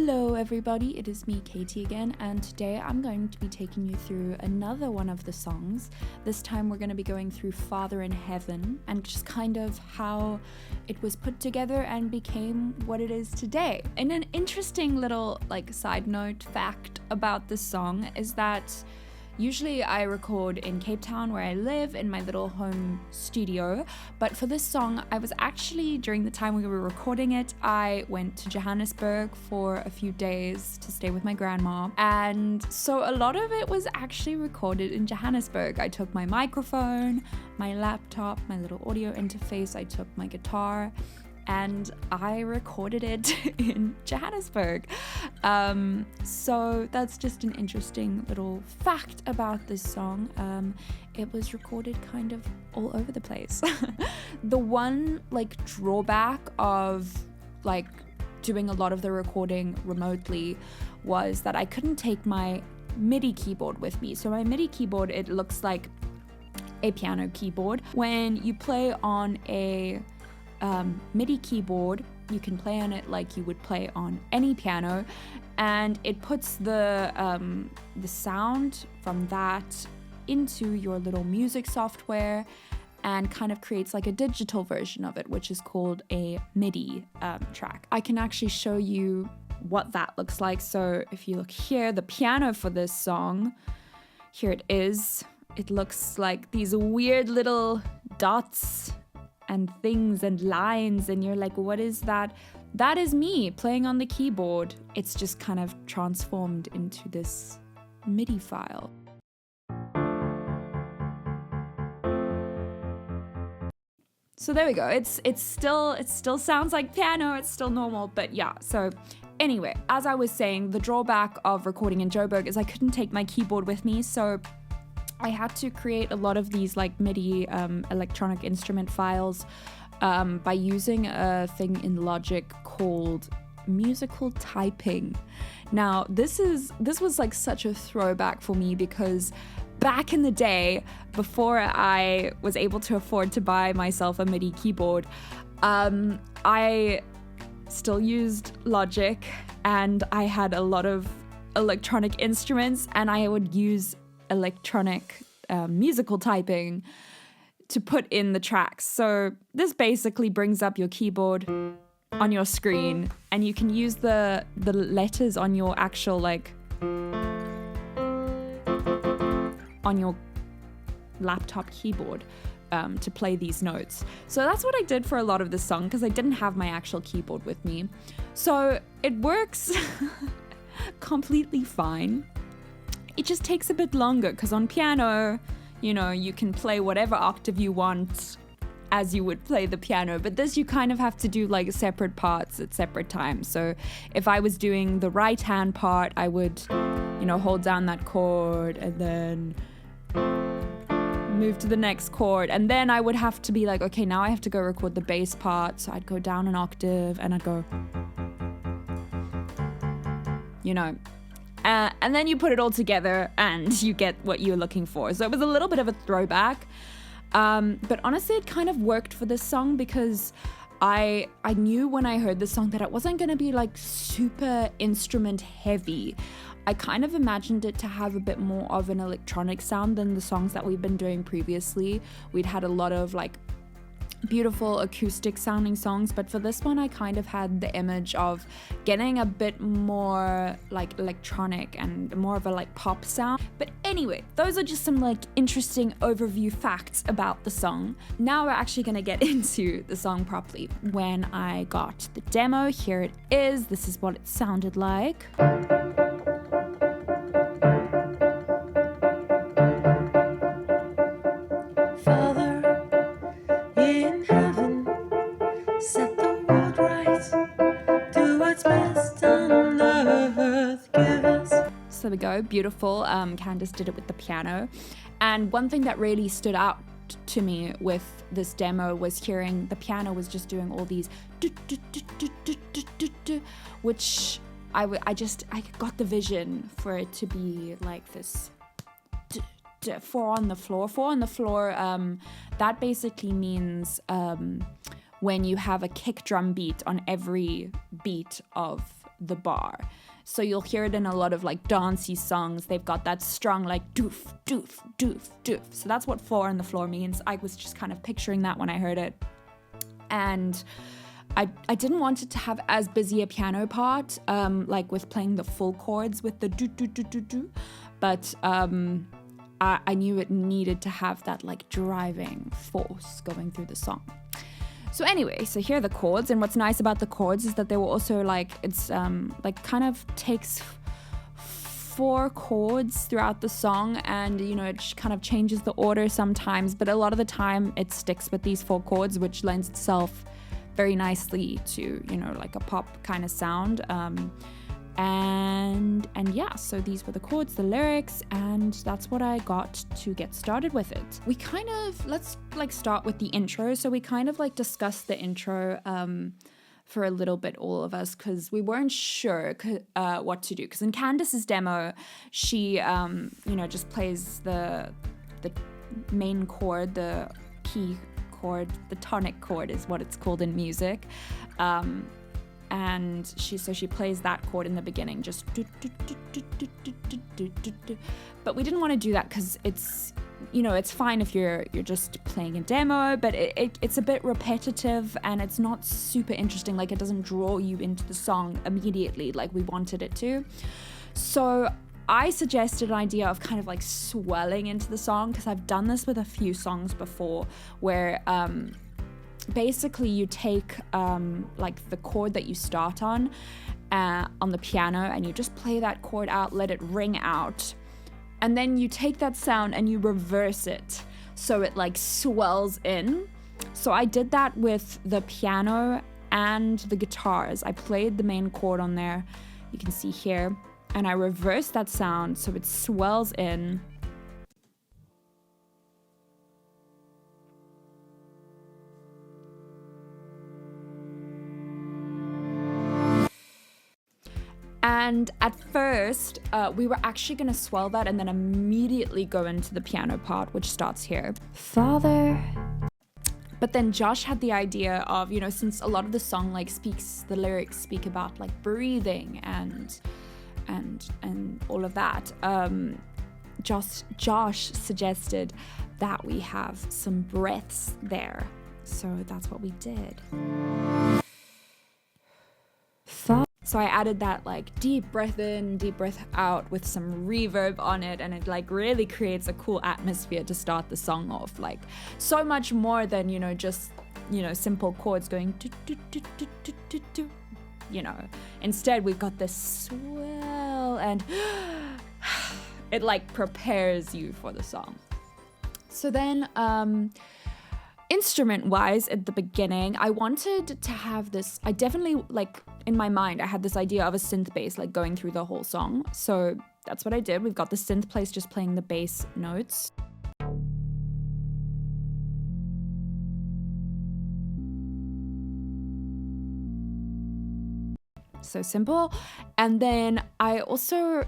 Hello everybody, it is me Katy again, and today I'm going to be taking you through another one of the songs. This time we're going to be going through Father in Heaven and just kind of how it was put together and became what it is today. And an interesting little side note fact about this song is that usually I record in Cape Town where I live in my little home studio, but for this song I was actually, during the time we were recording it, I went to Johannesburg for a few days to stay with my grandma, and so a lot of it was actually recorded in Johannesburg. I took my microphone, my laptop, my little audio interface, I took my guitar, and I recorded it in Johannesburg. So that's just an interesting little fact about this song. It was recorded kind of all over the place. The one drawback of doing a lot of the recording remotely was that I couldn't take my MIDI keyboard with me. So my MIDI keyboard, it looks like a piano keyboard. When you play on a MIDI keyboard, you can play on it like you would play on any piano, and it puts the sound from that into your little music software and kind of creates a digital version of it, which is called a MIDI track. I can actually show you what that looks like. So if you look here, the piano for this song, here it is. It looks like these weird little dots and things and lines, and you're like, what is that? That is me playing on the keyboard. It's just kind of transformed into this MIDI file. So there we go. It still sounds like piano, it's still normal, but yeah. So anyway, as I was saying, the drawback of recording in Joburg is I couldn't take my keyboard with me, so I had to create a lot of these MIDI electronic instrument files by using a thing in Logic called musical typing. Now, this was such a throwback for me, because back in the day, before I was able to afford to buy myself a MIDI keyboard, I still used Logic, and I had a lot of electronic instruments, and I would use electronic musical typing to put in the tracks. So this basically brings up your keyboard on your screen, and you can use the letters on your actual on your laptop keyboard to play these notes. So that's what I did for a lot of this song, because I didn't have my actual keyboard with me. So it works completely fine. It just takes a bit longer, because on piano, you can play whatever octave you want as you would play the piano, but this you kind of have to do separate parts at separate times. So if I was doing the right hand part, I would hold down that chord and then move to the next chord, and then I would have to be okay, now I have to go record the bass part, so I'd go down an octave and I'd go and then you put it all together and you get what you're looking for. So it was a little bit of a throwback. But honestly, it kind of worked for this song, because I knew when I heard this song that it wasn't going to be super instrument heavy. I kind of imagined it to have a bit more of an electronic sound than the songs that we've been doing previously. We'd had a lot of beautiful acoustic sounding songs, but for this one I kind of had the image of getting a bit more electronic and more of a pop sound. But anyway, those are just some interesting overview facts about the song. Now we're actually gonna get into the song properly. When I got the demo, here it is. This is what it sounded like. So there we go, beautiful. Candace did it with the piano. And one thing that really stood out to me with this demo was hearing the piano was just doing all these which I got the vision for it to be this 4 on the floor. 4 on the floor, that basically means when you have a kick drum beat on every beat of the bar. So you'll hear it in a lot of like dancey songs. They've got that strong like doof, doof, doof, doof. So that's what 4 on the floor means. I was just kind of picturing that when I heard it. And I didn't want it to have as busy a piano part, like with playing the full chords with the do, do, do, do, do. But I knew it needed to have that like driving force going through the song. So anyway, so here are the chords, and what's nice about the chords is that they were also like, it's like kind of takes 4 chords throughout the song, and you know, it kind of changes the order sometimes, but a lot of the time it sticks with these 4 chords, which lends itself very nicely to, you know, like a pop kind of sound. And yeah, so these were the chords, the lyrics, and that's what I got to get started with it. We kind of, let's like start with the intro. So we kind of like discussed the intro for a little bit, all of us, because we weren't sure what to do. Because in Candace's demo, she, you know, just plays the main chord, the key chord, the tonic chord is what it's called in music. And she plays that chord in the beginning, just do, do, do, do, do, do, do, do, do. But we didn't want to do that because it's, you know, it's fine if you're just playing a demo, but it's a bit repetitive and it's not super interesting. Like, it doesn't draw you into the song immediately like we wanted it to. So I suggested an idea of kind of like swelling into the song, because I've done this with a few songs before where basically you take like the chord that you start on the piano, and you just play that chord out, let it ring out, and then you take that sound and you reverse it so it like swells in. So I did that with the piano and the guitars. I played the main chord on there, you can see here, and I reversed that sound so it swells in. And at first, we were actually going to swell that and then immediately go into the piano part, which starts here. Father. But then Josh had the idea of, you know, since a lot of the song like the lyrics speak about like breathing and all of that, Josh suggested that we have some breaths there. So that's what we did. So I added that like deep breath in, deep breath out with some reverb on it, and it like really creates a cool atmosphere to start the song off. Like, so much more than, you know, just, you know, simple chords going do, do, do, do, do, do, do. You know, instead we've got this swell, and it like prepares you for the song. So then instrument-wise, at the beginning, I wanted to have this, I definitely, like, in my mind, I had this idea of a synth bass, like, going through the whole song. So that's what I did. We've got the synth place just playing the bass notes. So simple. And then I also,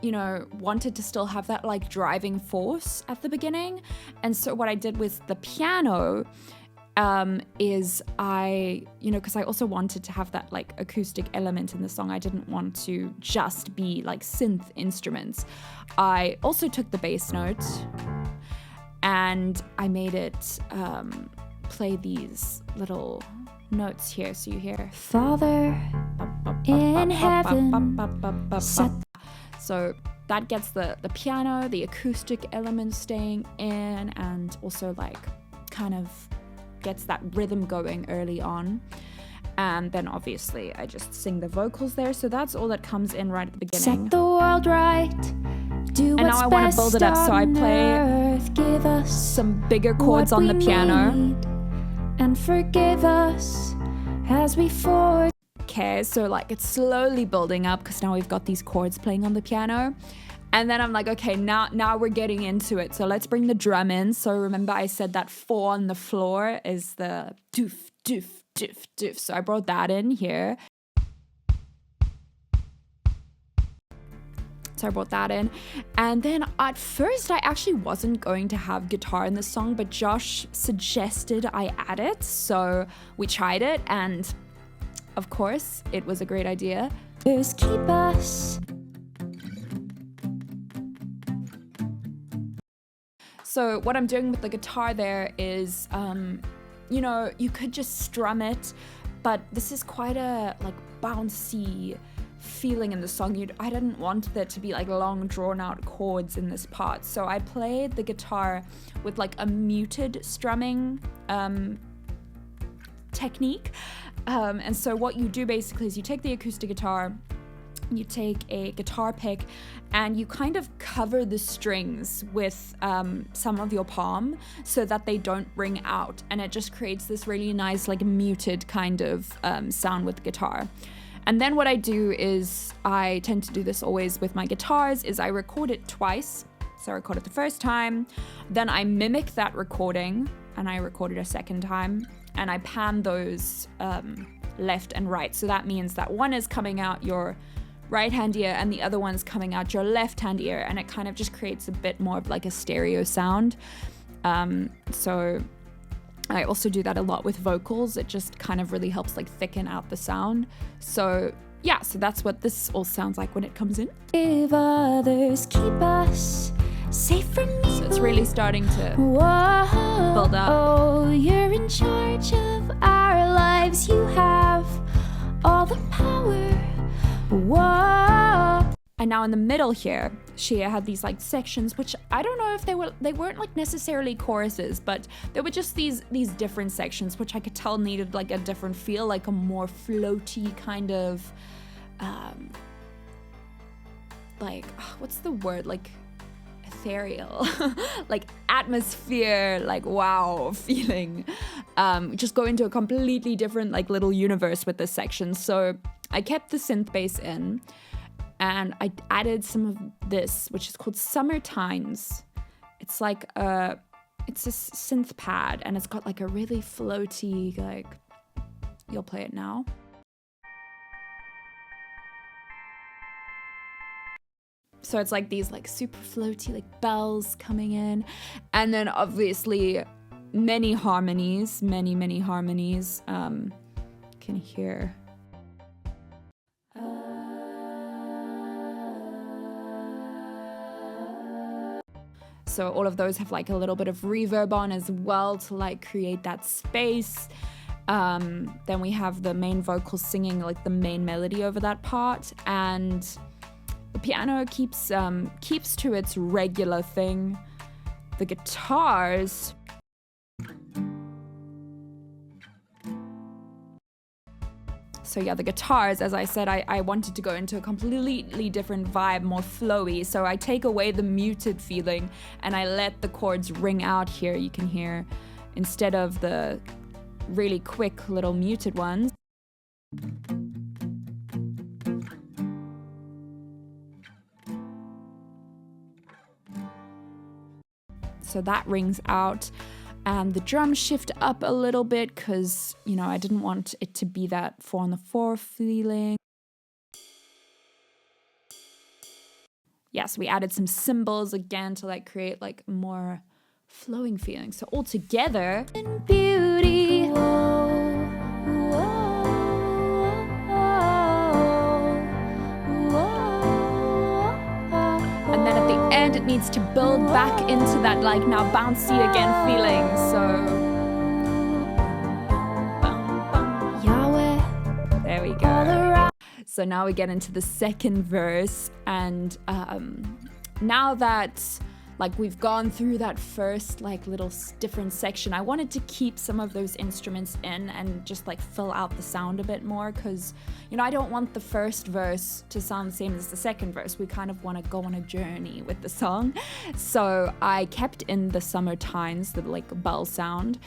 you know, wanted to still have that like driving force at the beginning. And so what I did with the piano is you know, because I also wanted to have that like acoustic element in the song. I didn't want to just be like synth instruments. I also took the bass notes and I made it play these little notes here. So you hear Father in heaven. So that gets the piano, the acoustic element staying in, and also like kind of gets that rhythm going early on. And then obviously I just sing the vocals there. So that's all that comes in right at the beginning. Set the world right. Do and now I want to build it up. So I play give us some bigger chords on the piano. And forgive us as we forget. Okay, so like it's slowly building up because now we've got these chords playing on the piano. And then I'm like, okay, now we're getting into it. So let's bring the drum in. So remember I said that 4 on the floor is the doof, doof, doof, doof. So I brought that in here. So I brought that in. And then at first I actually wasn't going to have guitar in this song, but Josh suggested I add it. So we tried it, and of course, it was a great idea. Just keep us. So what I'm doing with the guitar there is, you know, you could just strum it, but this is quite a like bouncy feeling in the song. I didn't want there to be like long drawn out chords in this part, so I played the guitar with like a muted strumming technique. And so what you do basically is you take the acoustic guitar, you take a guitar pick, and you kind of cover the strings with some of your palm so that they don't ring out, and it just creates this really nice like muted kind of sound with the guitar. And then what I do is, I tend to do this always with my guitars, is I record it twice. So I record it the first time, then I mimic that recording, and I record it a second time, and I pan those left and right. So that means that one is coming out your right hand ear and the other one's coming out your left hand ear, and it kind of just creates a bit more of like a stereo sound. So I also do that a lot with vocals. It just kind of really helps like thicken out the sound. So yeah, so that's what this all sounds like when it comes in. Give others, keep us safe from me. So it's really starting to Whoa, build up. Oh, you're in charge of our lives. You have all the power. Whoa. And now in the middle here, she had these like sections, which I don't know if they weren't like necessarily choruses, but they were just these different sections, which I could tell needed like a different feel, like a more floaty kind of, like, what's the word? Like ethereal, like atmosphere, like wow feeling. Just go into a completely different like little universe with this section. So I kept the synth bass in, and I added some of this, which is called Summertimes. It's like it's a synth pad, and it's got like a really floaty, like, you'll play it now. So it's like these like super floaty like bells coming in, and then obviously many harmonies, many harmonies. Can hear. So all of those have like a little bit of reverb on as well to like create that space. Then we have the main vocal singing like the main melody over that part, and the piano keeps to its regular thing. The guitars, so yeah, the guitars, as I said, I wanted to go into a completely different vibe, more flowy. So I take away the muted feeling and I let the chords ring out here. You can hear, instead of the really quick little muted ones. So that rings out. And the drums shift up a little bit because, you know, I didn't want it to be that 4/4 feeling. Yes, we added some cymbals again to like create like more flowing feeling. So all together, Beauty. and then at the end it needs to build back into that like now bouncy again feeling. So Yahweh. there we go. So now we get into the second verse, and now that like we've gone through that first like little different section, I wanted to keep some of those instruments in and just like fill out the sound a bit more, because, you know, I don't want the first verse to sound the same as the second verse. We kind of want to go on a journey with the song. So I kept in the Summertimes, the like bell sound.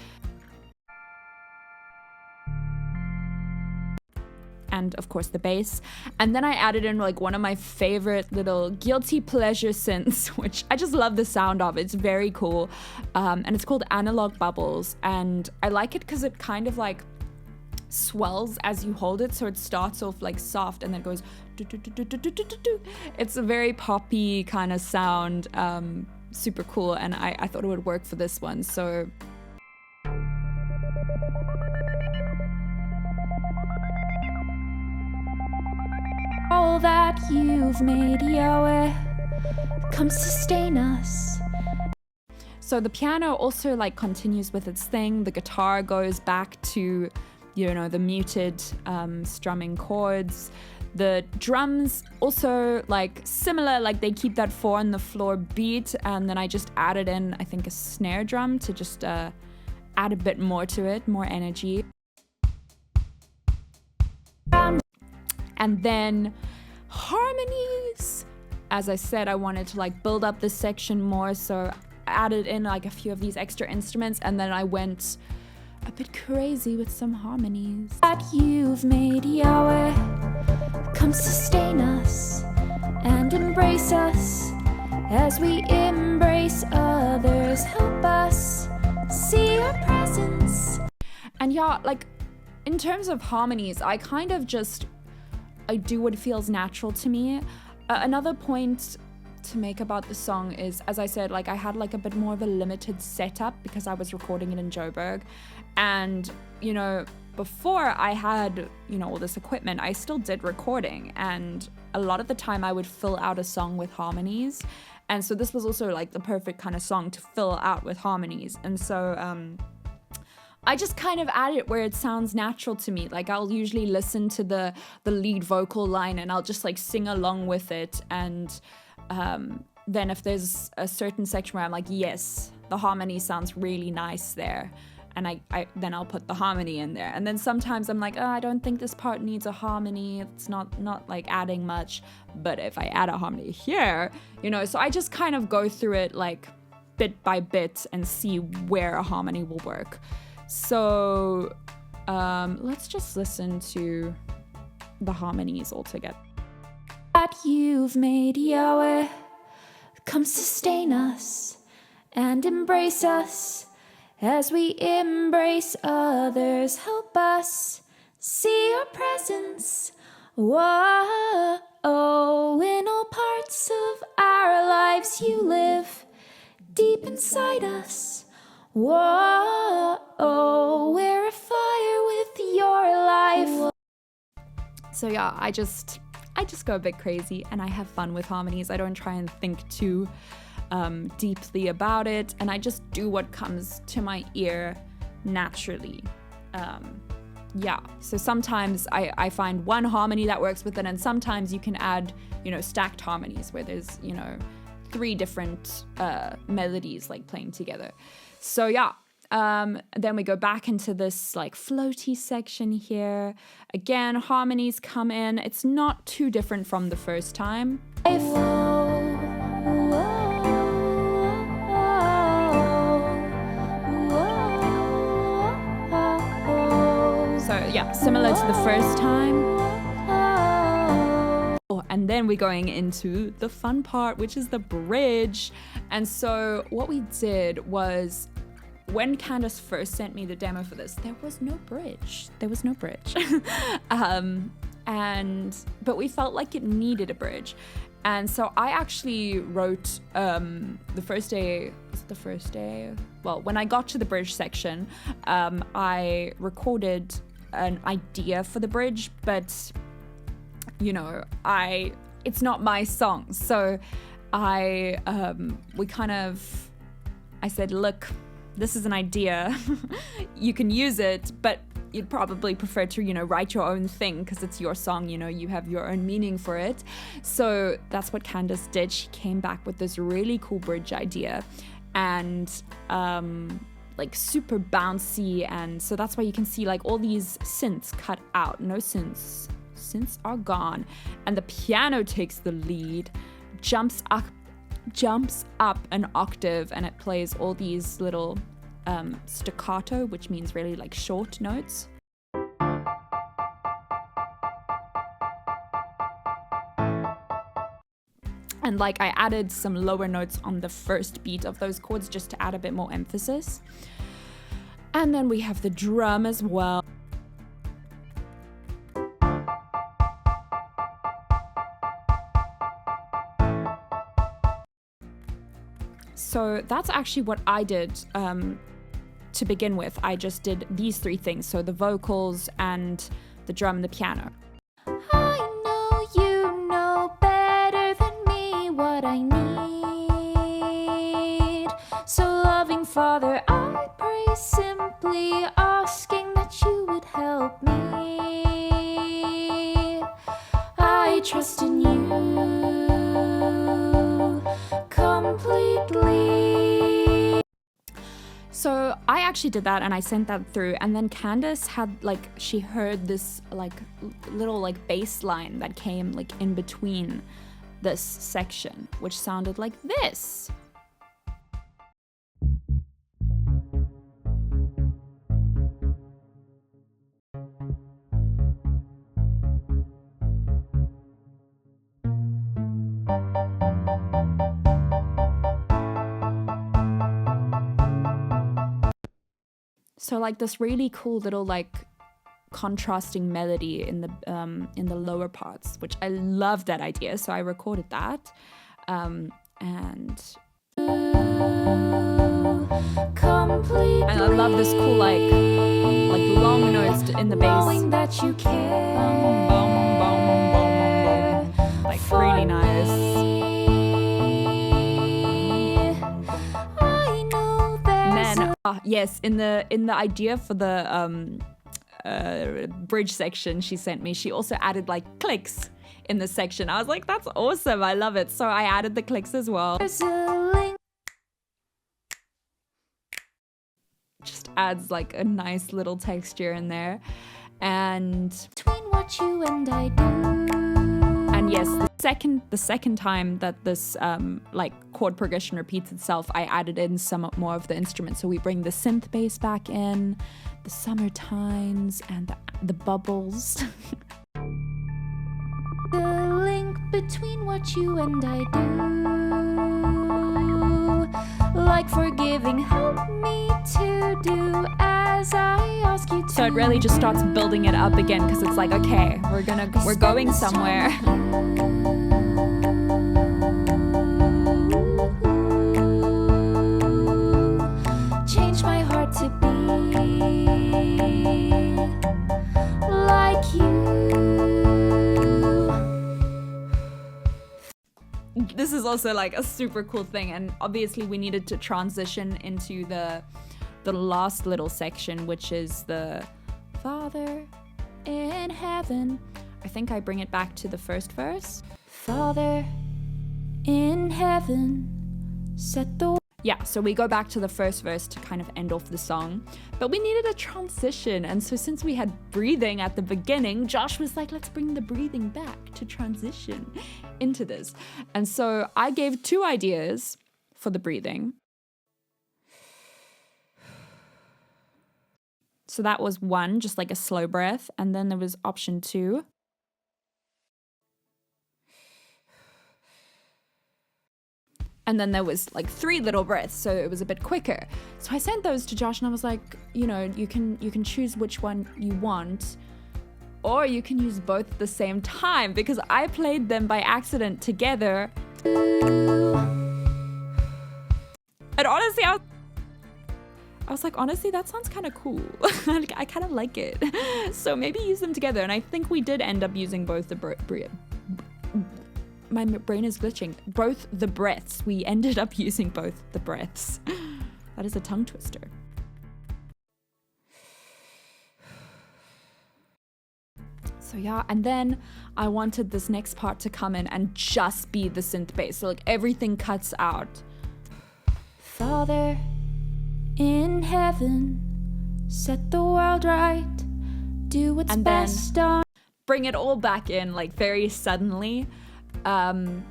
And of course the bass. And then I added in like one of my favorite little guilty pleasure synths, which I just love the sound of. It's very cool. And it's called Analog Bubbles. And I like it because it kind of like swells as you hold it. So it starts off like soft and then goes do, do, do, do, do, do, do, do. It's a very poppy kind of sound. Super cool. And I thought it would work for this one. So all that you've made, Yahweh, come sustain us. So the piano also like continues with its thing. The guitar goes back to, you know, the muted strumming chords. The drums also like similar, like they keep that 4 on the floor beat, and then I just added in, I think, a snare drum to just add a bit more to it, more energy. And then harmonies. As I said, I wanted to like build up this section more, so I added in like a few of these extra instruments, and then I went a bit crazy with some harmonies. That you've made, Yahweh, come sustain us and embrace us as we embrace others. Help us see your presence. And yeah, like in terms of harmonies, I kind of just, I do what feels natural to me. Another point to make about the song is, as I said, like I had like a bit more of a limited setup because I was recording it in Joburg. And, you know, before I had, you know, all this equipment, I still did recording. And a lot of the time I would fill out a song with harmonies. And so this was also like the perfect kind of song to fill out with harmonies. And so I just kind of add it where it sounds natural to me. Like I'll usually listen to the lead vocal line and I'll just like sing along with it. And then if there's a certain section where I'm like, yes, the harmony sounds really nice there, and then I'll put the harmony in there. And then sometimes I'm like, oh, I don't think this part needs a harmony. It's not like adding much. But if I add a harmony here, you know, so I just kind of go through it like bit by bit and see where a harmony will work. So let's just listen to the harmonies all together. That you've made, Yahweh, come sustain us and embrace us as we embrace others. Help us see your presence. Whoa, in all parts of our lives you live deep inside us. Whoa, we're afire with your life. So yeah, I just go a bit crazy and I have fun with harmonies. I don't try and think too deeply about it, and I just do what comes to my ear naturally. Yeah, so sometimes I find one harmony that works with it, and sometimes you can add, you know, stacked harmonies where there's, you know, 3 different melodies like playing together. So yeah, then we go back into this like floaty section here. Again, harmonies come in. It's not too different from the first time. So yeah, similar to the first time. Oh, and then we're going into the fun part, which is the bridge. And so what we did was, when Candace first sent me the demo for this, there was no bridge. But we felt like it needed a bridge. And so I actually wrote the first day, well, when I got to the bridge section, I recorded an idea for the bridge, but you know, it's not my song. So I said, look, this is an idea. You can use it, but you'd probably prefer to, you know, write your own thing because it's your song, you know, you have your own meaning for it. So that's what Candace did. She came back with this really cool bridge idea, and like super bouncy, and so that's why you can see like all these synths cut out. No synths. Synths are gone. And the piano takes the lead, jumps up an octave, and it plays all these little staccato, which means really like short notes. And like I added some lower notes on the first beat of those chords just to add a bit more emphasis. And then we have the drum as well. So that's actually what I did to begin with. I just did these 3 things, so the vocals and the drum and the piano. I know you trust in you completely. So I actually did that and I sent that through, and then Candace had like, she heard this like little like bass line that came like in between this section, which sounded like this. So like this really cool little like contrasting melody in the lower parts, which I love that idea. So I recorded that, and I love this cool like long notes in the bass. That you care. Boom, boom, boom, boom, boom. Like really nice. Yes, in the idea for the bridge section she sent me, she also added like clicks in the section. I was like, that's awesome, I love it. So I added the clicks as well. Just adds like a nice little texture in there. And between what you and I do. And yes, the second time that this like chord progression repeats itself, I added in some more of the instruments. So we bring the synth bass back in, the summertimes, and the bubbles. The link between what you and I do, like forgiving, help me to do as I ask you to. So it really just starts building it up again, because it's like, okay, we're going somewhere. Change my heart to be like you. This is also like a super cool thing, and obviously we needed to transition into the last little section, which is the Father in heaven. I think I bring it back to the first verse. Father in heaven, set the... Yeah, so we go back to the first verse to kind of end off the song, but we needed a transition, and so since we had breathing at the beginning, Josh was like, let's bring the breathing back to transition into this. And so I gave 2 ideas for the breathing. So that was 1, just like a slow breath, and then there was option 2. And then there was like 3 little breaths, so it was a bit quicker. So I sent those to Josh and I was like, you know, you can choose which one you want, or you can use both at the same time, because I played them by accident together. And honestly, I was like, honestly, that sounds kind of cool. I kind of like it. So maybe use them together. And I think we did end up using both the my brain is glitching. Both the breaths. We ended up using both the breaths. That is a tongue twister. So yeah, and then I wanted this next part to come in and just be the synth bass. So like everything cuts out. Father in heaven, set the world right, do what's and best then on. Bring it all back in like very suddenly. And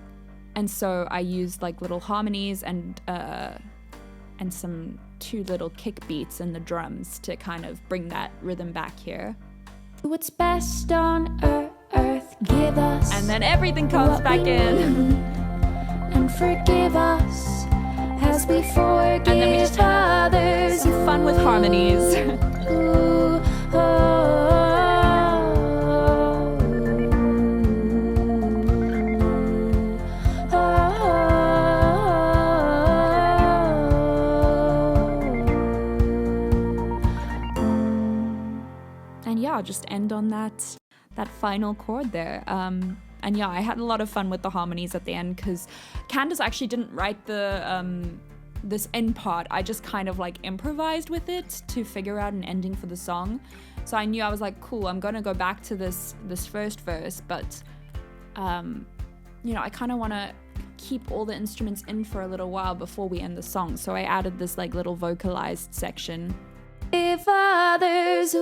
so I used like little harmonies and some 2 little kick beats in the drums to kind of bring that rhythm back here. Do what's best on earth, give us. And then everything comes back in. And forgive us as we forgive And then we just have others. some fun with harmonies. Ooh, oh. Yeah, just end on that final chord there. And yeah, I had a lot of fun with the harmonies at the end, because Candace actually didn't write the this end part. I just kind of like improvised with it to figure out an ending for the song. So I knew, I was like, cool, I'm gonna go back to this first verse, but you know, I kind of want to keep all the instruments in for a little while before we end the song. So I added this like little vocalized section. If others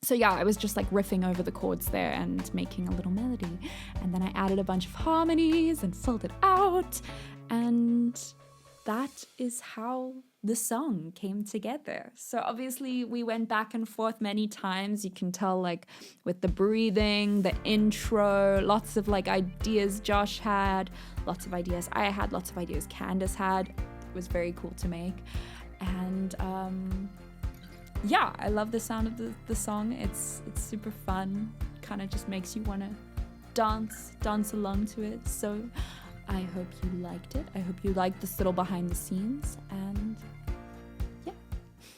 So yeah, I was just like riffing over the chords there and making a little melody. And then I added a bunch of harmonies and filled it out. And that is how the song came together. So obviously we went back and forth many times. You can tell like with the breathing, the intro, lots of like ideas Josh had, lots of ideas I had, lots of ideas Candace had. It was very cool to make. And yeah, I love the sound of the song. It's super fun. Kind of just makes you want to dance along to it. So I hope you liked it. I hope you liked this little behind the scenes. And